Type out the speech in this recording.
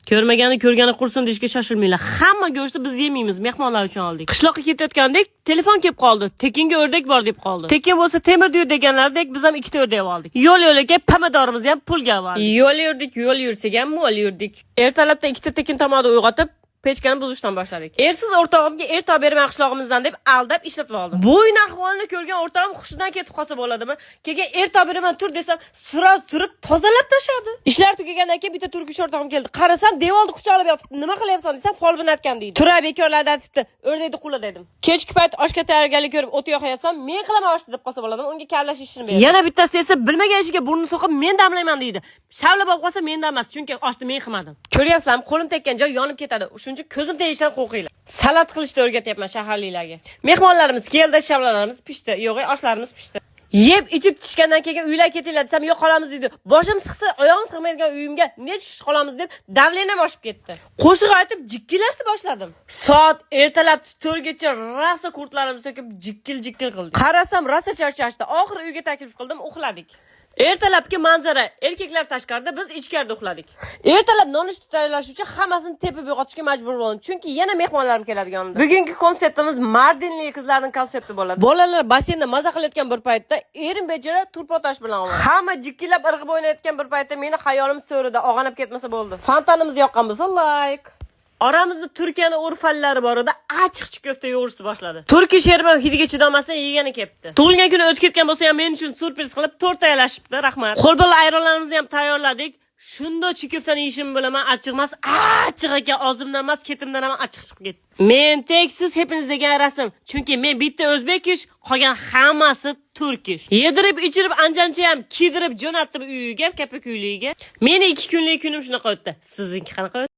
Ko'rmagani ko'rgani qursin deyishga shoshilmanglar. Hamma go'shtni biz yemaymiz, mehmonlar uchun oldik. Qishloqqa ketayotgandek telefon kelib qoldi. Tekinga o'rdak bor deb qoldi. Tekin bo'lsa temir diyor deganlardek biz ham ikkita o'rdak oldik. Yo'l-yo'lga pomidorimizni ham pulga oldik. Yo'l yursak ham mo'l yurdik. Ertalabda ikkita tekin tomonda uyg'otib pechkani buzishdan boshladik. Ersiz o'rtog'imga top beraman qishlog'imizdan deb aldab ishlatib oldim. Bu o'yin ahvolini ko'rgan o'rtog'im hushidan ketib qolsa bo'ladimi? Keyin top beraman tur desam, siroz turib tozalab tashladi. Ishlar tugagandan keyin bitta turkish o'rtog'im keldi. Qarasam, devorni quchoqlab yotibdi. Nima qilyapsan desam, folbinatgan deydi. Tura bekorlarda aytibdi, o'rdakni qula dedim. Kechki payt oshga tayyorgarlik ko'rib o't yoqayapsam, men qilaman oshni deb qolsa bo'ladimi? Unga kavlash ishini berdim. Yana bittasi esa bilmagan ishiga burnini so'qib, men damlayman deydi. Shavlab olib qolsa mendan emas, chunki oshni men qilmadim. Ko'ryapsizlarmi, qo'lim tekkan joy yonib ketadi. Ko'zim tegishdan qo'rqinglar. Salat qilishni o'rgatyapman shaharliklarga. Mehmonlarimiz keldi, shavlalarimiz pishdi, yo'q, oshlarimiz pishdi. Yeb ichib tishgandan keyin uylar ketinglar desam, yo'q qolamiz deydi. Boshim siqsa, oyog'im siqmaydigan uyimga necha kishi qolamiz deb davlenam oshib ketdi. Qo'shiq aytib jikkilashni boshladim. Soat ertalab 4 gacha rasa kurtlarimizni so'kib jikkil qildik. Qarasam rasa charchashdi. Oxiri uyga taklif qildim, uxladik. Ertalabki manzara, erkaklar tashqarida, biz ichkarida uxladik. Ertalab nonushta tayyorlash uchun hammasini tepib yo'qotishga majbur bo'ldim, chunki yana mehmonlarim keladigan edi. Bugungi konseptimiz Mardinli qizlarning konsepti bo'ladi. Bolalar basseynda maza qilayotgan bir paytda erim bechora turpotash bilan oldi. Hamma jikkilab irg'ib o'ynayotgan bir paytda meni xayolim so'rida og'anab ketmasa bo'ldi. Fontanimiz yoqqan bo'lsa, like. Oramizda Turkiyani urfallari bor edi, achchiq ko'fta yo'g'irishni boshladi. Turkiy sherbam hidiga chidamasdan yegani kepti. Tug'ilgan kuni o'tib ketgan bo'lsa ham men uchun surpriz qilib tort tayyorlashibdi, rahmat. Qo'lbola ayronlarimizni ham tayyorladik. Shunda chikoftani yeyishim bilaman, achchiq emas, achchiq ekan, og'zimdan emas, ketimdan ham achchiq chiqib ketdi. Men teksiz hepiniz degan rasm, chunki men bitta o'zbekish, qolgan hammasi turkish. Yedirib, ichirib, anjancha ham kiydirib jo'natdim uyiga, kapak uyligiga. Meni 2 kunlik kunim shunaqa o'tdi. Sizniki qanaqa?